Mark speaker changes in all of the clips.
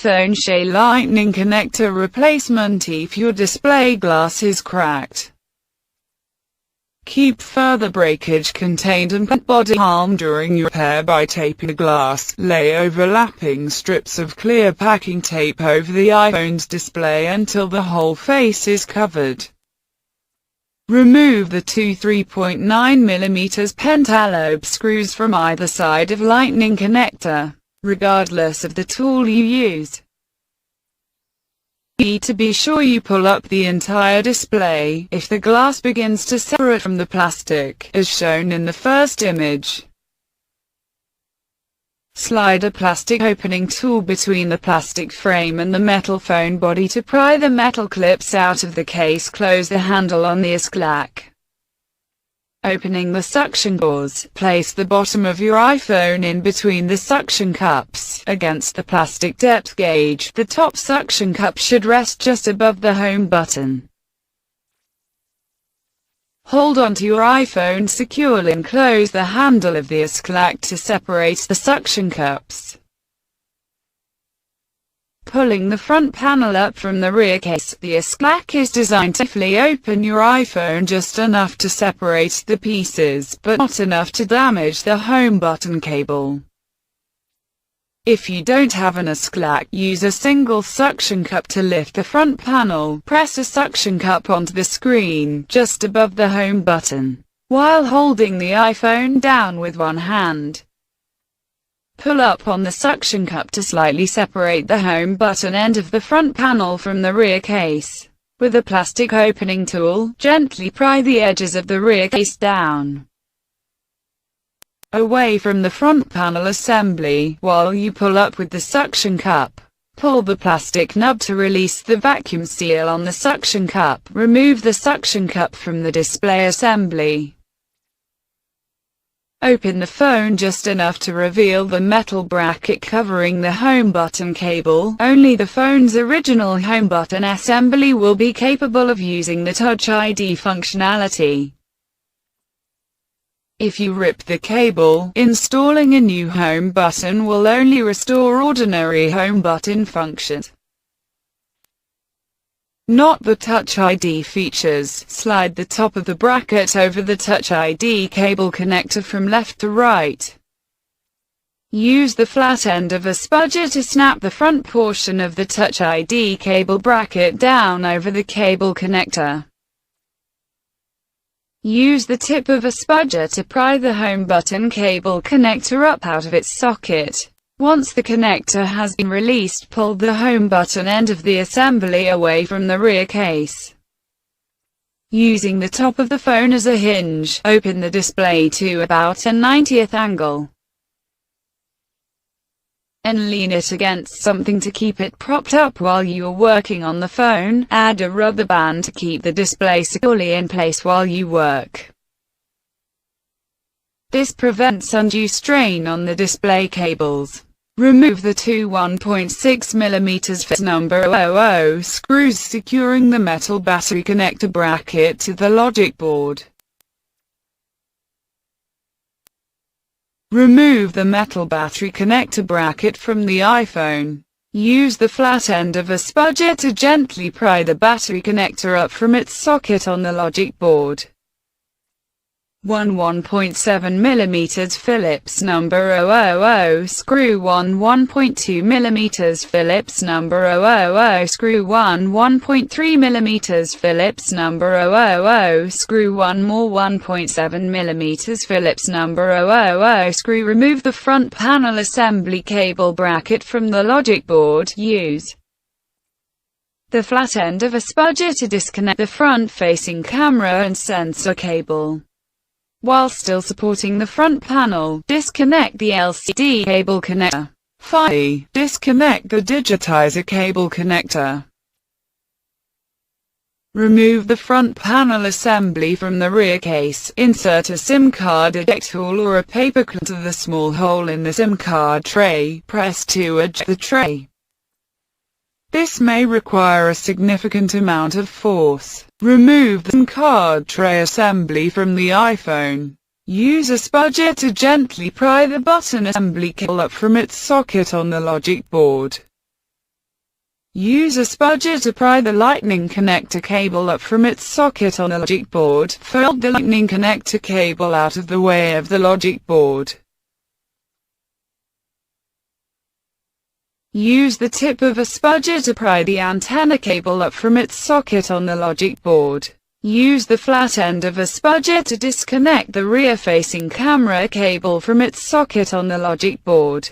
Speaker 1: iPhone lightning connector replacement if your display glass is cracked. Keep further breakage contained and prevent body harm during your repair by taping the glass. Lay overlapping strips of clear packing tape over the iPhone's display until the whole face is covered. Remove the two 3.9mm Pentalobe screws from either side of lightning connector, regardless of the tool you use. You need to be sure you pull up the entire display if the glass begins to separate from the plastic, as shown in the first image. Slide a plastic opening tool between the plastic frame and the metal phone body to pry the metal clips out of the case. Close the handle on the iSclack. Opening the suction doors, place the bottom of your iPhone in between the suction cups, against the plastic depth gauge. The top suction cup should rest just above the home button. Hold onto your iPhone securely and close the handle of the iSclack to separate the suction cups. Pulling the front panel up from the rear case, the iSclack is designed to safely open your iPhone just enough to separate the pieces, but not enough to damage the home button cable. If you don't have an iSclack, use a single suction cup to lift the front panel. Press a suction cup onto the screen, just above the home button, while holding the iPhone down with one hand. Pull up on the suction cup to slightly separate the home button end of the front panel from the rear case. With a plastic opening tool, gently pry the edges of the rear case down away from the front panel assembly. While you pull up with the suction cup, pull the plastic nub to release the vacuum seal on the suction cup. Remove the suction cup from the display assembly. Open the phone just enough to reveal the metal bracket covering the home button cable. Only the phone's original home button assembly will be capable of using the Touch ID functionality. If you rip the cable, installing a new home button will only restore ordinary home button functions, not the Touch ID features. Slide the top of the bracket over the Touch ID cable connector from left to right. Use the flat end of a spudger to snap the front portion of the Touch ID cable bracket down over the cable connector. Use the tip of a spudger to pry the home button cable connector up out of its socket. Once the connector has been released, pull the home button end of the assembly away from the rear case. Using the top of the phone as a hinge, open the display to about a 90th angle and lean it against something to keep it propped up while you are working on the phone. Add a rubber band to keep the display securely in place while you work. This prevents undue strain on the display cables. Remove the two 1.6mm fit number 00 screws securing the metal battery connector bracket to the logic board. Remove the metal battery connector bracket from the iPhone. Use the flat end of a spudger to gently pry the battery connector up from its socket on the logic board. One 1.7mm Phillips number 000 screw, one 1.2mm Phillips number 000 screw, one 1.3mm Phillips number 000 screw, one more 1.7mm Phillips number 000 screw. Remove the front panel assembly cable bracket from the logic board. Use the flat end of a spudger to disconnect the front-facing camera and sensor cable. While still supporting the front panel, disconnect the LCD cable connector. Finally, disconnect the digitizer cable connector. Remove the front panel assembly from the rear case. Insert a SIM card eject tool or a paper clip to the small hole in the SIM card tray. Press to eject the tray. This may require a significant amount of force. Remove the SIM card tray assembly from the iPhone. Use a spudger to gently pry the button assembly cable up from its socket on the logic board. Use a spudger to pry the lightning connector cable up from its socket on the logic board. Fold the lightning connector cable out of the way of the logic board. Use the tip of a spudger to pry the antenna cable up from its socket on the logic board. Use the flat end of a spudger to disconnect the rear-facing camera cable from its socket on the logic board.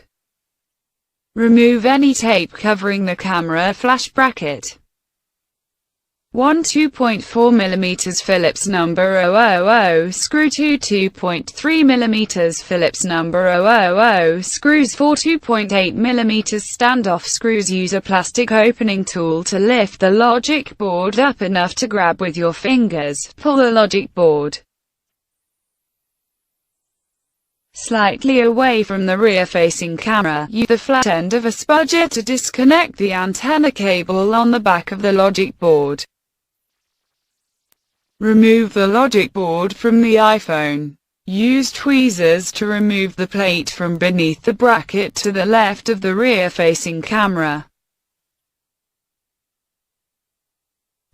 Speaker 1: Remove any tape covering the camera flash bracket. 1 2.4mm Phillips number 000 screw, 2 2.3mm Phillips number 000 screws, 4 2.8mm standoff screws. Use a plastic opening tool to lift the logic board up enough to grab with your fingers. Pull the logic board slightly away from the rear-facing camera. Use the flat end of a spudger to disconnect the antenna cable on the back of the logic board. Remove the logic board from the iPhone. Use tweezers to remove the plate from beneath the bracket to the left of the rear-facing camera.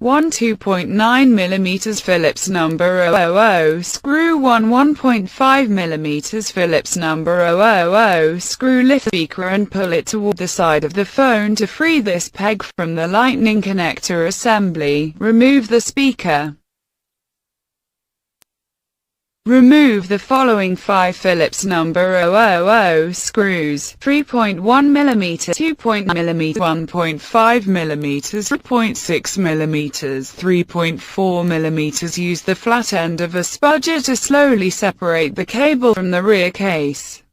Speaker 1: 1 2.9mm Phillips number 000 screw, 1 1.5mm Phillips number 000 screw. Lift the speaker and pull it toward the side of the phone to free this peg from the lightning connector assembly. Remove the speaker. Remove the following 5 Phillips number 000 screws: 3.1mm, 2.9mm, 1.5mm, 3.6mm, 3.4mm. Use the flat end of a spudger to slowly separate the cable from the rear case.